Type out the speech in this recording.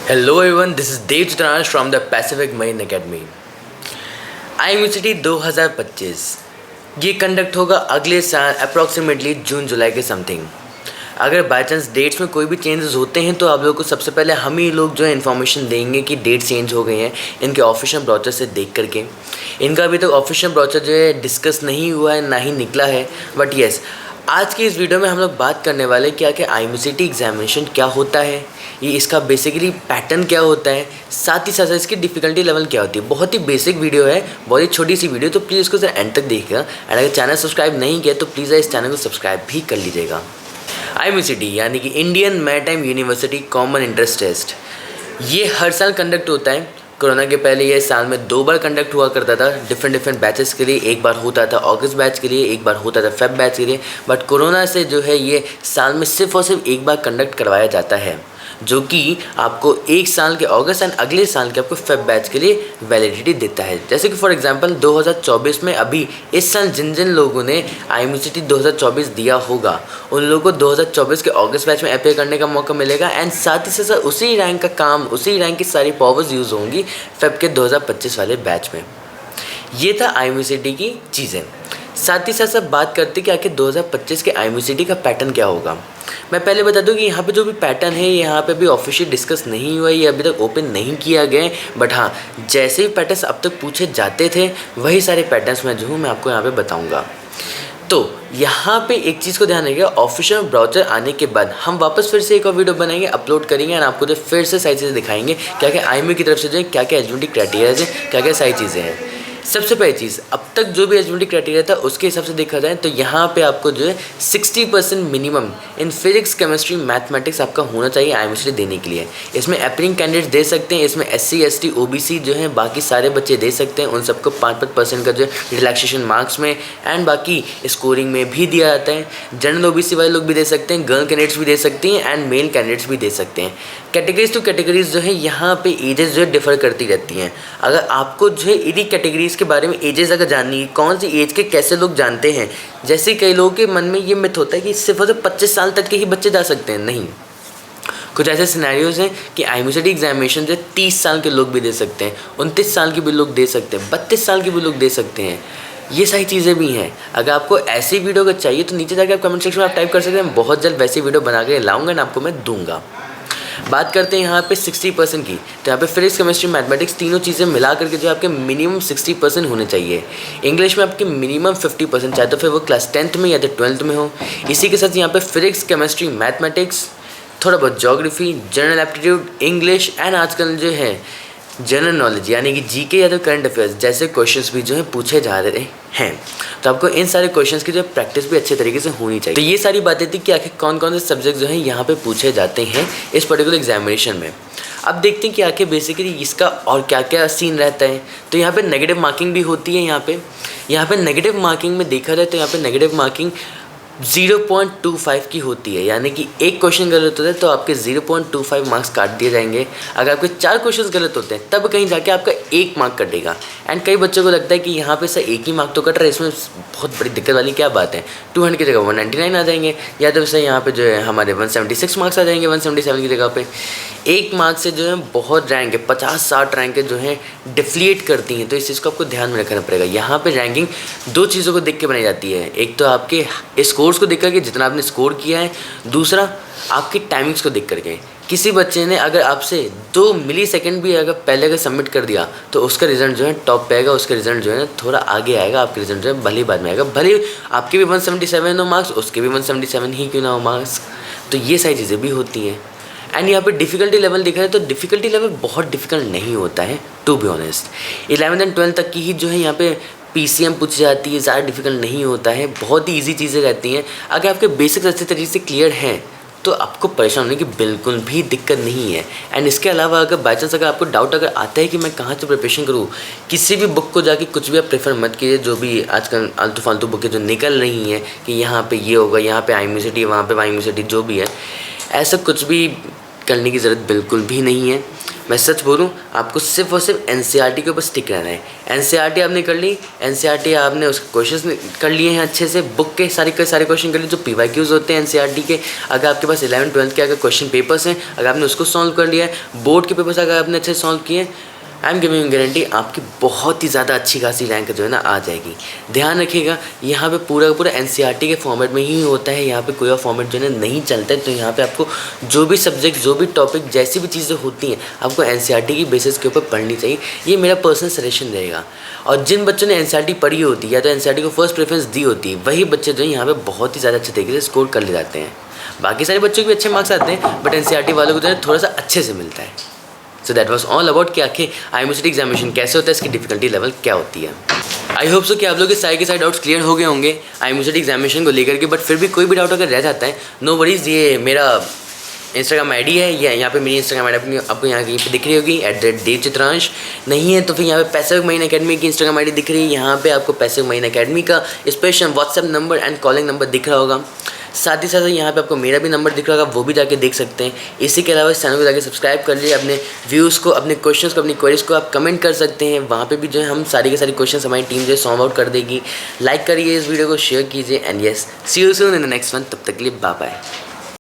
Hello everyone, this is Dev Chitranash from the Pacific Marine Academy. IMUCT 2025 ये conduct होगा अगले साल approximately जून जुलाई के समथिंग। अगर बाय चांस डेट्स में कोई भी चेंजेस होते हैं तो आप लोगों को सबसे पहले हम ही लोग जो है इन्फॉर्मेशन देंगे कि डेट चेंज हो गई हैं इनके ऑफिशियल ब्रोचर से देख करके। इनका अभी तक ऑफिशियल ब्रोचर जो है डिस्कस नहीं हुआ है, ना ही निकला है। बट येस, आज की इस वीडियो में हम लोग बात करने वाले क्या कि IMUCT एग्जामिनेशन क्या होता है, ये इसका बेसिकली पैटर्न क्या होता है, साथ ही साथ इसकी डिफ़िकल्टी लेवल क्या होती है। बहुत ही बेसिक वीडियो है, बहुत ही छोटी सी वीडियो, तो प्लीज़ इसको जरा एंड तक देखिएगा। एंड अगर चैनल सब्सक्राइब नहीं किया तो प्लीज़ इस चैनल को सब्सक्राइब भी कर लीजिएगा। IMUCT यानी कि Indian maritime university common interest test, ये हर साल कंडक्ट होता है। कोरोना के पहले ये साल में 2 बार कंडक्ट हुआ करता था डिफरेंट बैचेस के लिए। एक बार होता था अगस्त बैच के लिए, एक बार होता था फेब बैच के लिए। बट कोरोना से जो है ये साल में सिर्फ और सिर्फ एक बार कंडक्ट करवाया जाता है, जो कि आपको एक साल के अगस्त एंड अगले साल के आपको फेब बैच के लिए वैलिडिटी देता है। जैसे कि फॉर एग्जांपल 2024 में अभी इस साल जिन जिन लोगों ने IMUCT 2024 दिया होगा उन लोगों को 2024 के अगस्त बैच में अप्लाई करने का मौका मिलेगा। एंड साथ ही साथ उसी रैंक का काम, उसी रैंक की सारी पावर्स यूज़ होंगी फेब के 2025 वाले बैच में। ये था IMUCT की चीज़ें। साथ ही साथ बात करते कि आखिर 2025 के IMUCT का पैटर्न क्या होगा। मैं पहले बता दूं कि यहाँ पे जो भी पैटर्न है यहाँ पे भी ऑफिशियल डिस्कस नहीं हुआ है, ये अभी तक ओपन नहीं किया गया है। बट हाँ, जैसे भी पैटर्न्स अब तक पूछे जाते थे वही सारे पैटर्न्स मैं आपको यहाँ पे बताऊँगा। तो यहाँ पे एक चीज़ को ध्यान रखिएगा, ऑफिशियल ब्राउचर आने के बाद हम वापस फिर से एक और वीडियो बनाएंगे, अपलोड करेंगे और आपको जो फिर से सारी चीज़ें दिखाएंगे क्या क्या IMU की तरफ से जो है क्या क्या एलिजिबिलिटी क्राइटेरिया है, क्या क्या सारी चीज़ें हैं। सबसे पहली चीज़, अब तक जो भी एलिजिबिलिटी क्राइटेरिया था उसके हिसाब से देखा जाए तो यहाँ पे आपको जो है 60% minimum in physics, chemistry, mathematics आपका होना चाहिए IMUCT देने के लिए। इसमें अप्लाइंग कैंडिडेट्स दे सकते हैं, इसमें SC, ST, OBC जो है बाकी सारे बच्चे दे सकते हैं। उन सबको 5% का जो है रिलैक्सेशन मार्क्स में एंड बाकी स्कोरिंग में भी दिया जाता है। जनरल OBC वाले लोग भी दे सकते हैं, गर्ल कैंडिडेट्स भी दे सकती हैं एंड मेल कैंडिडेट्स भी दे सकते हैं। कैटेगरीज टू कैटेगरीज जो है यहाँ पे एजेस जो है डिफर करती रहती हैं। अगर आपको जो है इन्हीं कैटेगरीज के बारे में एजेस अगर जाननी है, कौन सी एज के कैसे लोग जानते हैं, जैसे कई लोगों के मन में ये मिथ होता है कि सिर्फ और सिर्फ 25 साल तक के ही बच्चे जा सकते हैं। नहीं, कुछ ऐसे सिनेरियोज हैं कि IMUCT एग्जामिनेशन जो 30 साल के लोग भी दे सकते हैं, 29 साल के भी लोग दे सकते हैं, 32 साल के भी लोग दे सकते हैं। ये सारी चीज़ें भी हैं। अगर आपको ऐसी वीडियो अगर चाहिए तो नीचे जाकर आप कमेंट सेक्शन में आप टाइप कर सकते हैं। बहुत जल्द वैसी वीडियो बना के लाऊंगा ना आपको मैं दूंगा। बात करते हैं यहाँ पे 60% की, तो यहाँ पे फिजिक्स, केमिस्ट्री, मैथमेटिक्स तीनों चीज़ें मिला करके जो आपके मिनिमम 60% होने चाहिए। इंग्लिश में आपके मिनिमम 50%, चाहे तो फिर वो क्लास 10th में या तो 12th में हो। इसी के साथ यहाँ पे फिजिक्स, केमिस्ट्री, मैथमेटिक्स, थोड़ा बहुत geography, general aptitude, English and आजकल जो है जनरल नॉलेज यानी कि GK या तो करंट अफेयर्स जैसे क्वेश्चंस भी जो है पूछे जा रहे हैं। तो आपको इन सारे क्वेश्चंस की जो प्रैक्टिस भी अच्छे तरीके से होनी चाहिए। तो ये सारी बातें थी कि आखिर कौन कौन से सब्जेक्ट जो है यहाँ पे पूछे जाते हैं इस पर्टिकुलर एग्जामिनेशन में। अब देखते हैं कि आखिर बेसिकली इसका और क्या क्या सीन रहता है। तो यहाँ पे नेगेटिव मार्किंग भी होती है। यहाँ पे नेगेटिव मार्किंग में देखा जाए तो यहाँ पे नेगेटिव मार्किंग 0.25 की होती है, यानी कि एक क्वेश्चन गलत होता है तो आपके 0.25 मार्क्स काट दिए जाएंगे। अगर आपके 4 क्वेश्चन गलत होते हैं तब कहीं जाके आपका 1 मार्क कटेगा। एंड कई बच्चों को लगता है कि यहाँ पे सर 1 ही मार्क तो कट रहा है, इसमें बहुत बड़ी दिक्कत वाली क्या बात है। 200 की जगह 199 आ जाएंगे, या तो सर यहाँ पे जो है हमारे 176 मार्क्स आ जाएंगे 177 की जगह पे। 1 मार्क से जो है बहुत रैंक है, 50-60 रैंक जो हैं डिफ्लिएट करती हैं। तो इस चीज़ को आपको ध्यान में रखना पड़ेगा। यहाँ पे रैंकिंग 2 चीज़ों को देख के बनाई जाती है। एक तो आपके स्कोर्स को देख करके जितना आपने स्कोर किया है, दूसरा आपकी टाइमिंग्स को देख करके। किसी बच्चे ने अगर आपसे 2 मिलीसेकंड भी अगर पहले अगर सबमिट कर दिया तो उसका रिजल्ट जो है टॉप पे आएगा, उसका रिजल्ट जो है थोड़ा आगे आएगा, आपके रिजल्ट जो है भले बाद में आएगा। भले आपके भी 177 हो मार्क्स, उसके भी 177 ही क्यों ना हो मार्क्स। तो ये सारी चीज़ें भी होती हैं। एंड यहाँ पे डिफ़िकल्टी लेवल देखा जाए तो डिफ़िकल्टी लेवल बहुत डिफ़िकल्ट नहीं होता है, to be honest. 11th and 12th तक की ही जो है यहाँ पे PCM पूछी जाती है, ज़्यादा डिफ़िकल्ट नहीं होता है, बहुत ही ईजी चीज़ें रहती हैं। अगर आपके बेसिक्स अच्छे तरीके से क्लियर हैं तो आपको परेशान होने की बिल्कुल भी दिक्कत नहीं है। एंड इसके अलावा अगर बाई चांस अगर आपको डाउट अगर आता है कि मैं कहाँ से प्रिपरेशन करूँ, किसी भी बुक को जाके कुछ भी आप प्रेफर मत कीजिए। जो भी आजकल आलतू फालतू बुकें जो निकल रही हैं कि यहाँ पे ये होगा, यहाँ पे IMUCT, वहाँ पे IMUCT, जो भी है, ऐसा कुछ भी करने की ज़रूरत बिल्कुल भी नहीं है। मैं सच बोलूँ, आपको सिर्फ और सिर्फ एनसीईआरटी के ऊपर स्टिक रहना है। एनसीईआरटी आपने कर ली, एनसीईआरटी आपने उसके क्वेश्चंस कर लिए हैं अच्छे से, बुक के सारे क्वेश्चन कर लिए जो पीवाईक्यूज होते हैं एनसीईआरटी के। अगर आपके पास 11th-12th के अगर क्वेश्चन पेपर्स हैं, अगर आपने उसको सॉल्व कर लिया है, बोर्ड के पेपर्स अगर आपने अच्छे से सॉल्व किए, आई एम गिविंग गारंटी आपकी बहुत ही ज़्यादा अच्छी खासी रैंक जो है ना आ जाएगी। ध्यान रखिएगा, यहाँ पे पूरा का पूरा एनसीईआरटी के फॉर्मेट में ही होता है, यहाँ पे कोई और फॉर्मेट जो है ना नहीं चलता है। तो यहाँ पे आपको जो भी सब्जेक्ट, जो भी टॉपिक, जैसी भी चीज़ें होती हैं, आपको एनसीईआरटी की बेसिस के ऊपर पढ़नी चाहिए। ये मेरा पर्सनल सजेशन रहेगा। और जिन बच्चों ने एनसीईआरटी पढ़ी होती है या तो एनसीईआरटी को फर्स्ट प्रेफरेंस दी होती है, वही बच्चे जो है यहाँ पे बहुत ही ज़्यादा अच्छे तरीके से स्कोर कर ले जाते हैं। बाकी सारे बच्चों के भी अच्छे मार्क्स आते हैं, बट एनसीईआरटी वालों को जो है थोड़ा सा अच्छे से मिलता है। So that was all about कि आखिर आईएमसीटी एग्जामिनेशन कैसे होता है, इसकी डिफिकल्टी लेवल क्या होती है। आई होप सो कि आप लोग के सारे डाउट्स क्लियर हो गए होंगे आईएमसीटी एग्जामिनेशन को लेकर के। बट फिर भी कोई भी डाउट अगर रह जाता है, नो वरीज, ये मेरा इंस्टाग्राम आईडी है, ये यहाँ पे मेरी इंस्टाग्राम आईडी आपको यहाँ कहीं पे दिख रही होगी, @देवचित्रांश। नहीं है तो फिर यहाँ पे पैसिफिक माइन अकेडमी की इंस्टाग्राम आईडी दिख रही है, यहाँ पे आपको पैसिफिक माइन अकेडमी का special WhatsApp number and calling number दिख रहा होगा। साथ ही साथ यहाँ पे आपको मेरा भी नंबर दिख रहा होगा, वो भी जाके देख सकते हैं। इसी के अलावा इस चैनल को जाके सब्सक्राइब कर लिए, अपने व्यूज़ को, अपने क्वेश्चंस को, अपनी क्वेरीज को आप कमेंट कर सकते हैं। वहाँ पे भी जो है हम सारी के सारी क्वेश्चंस हमारी टीम जो है सॉल्व आउट कर देगी। लाइक करिए इस वीडियो को, शेयर कीजिए and yes, see you soon in the next one. तब तक के लिए बाय बाय।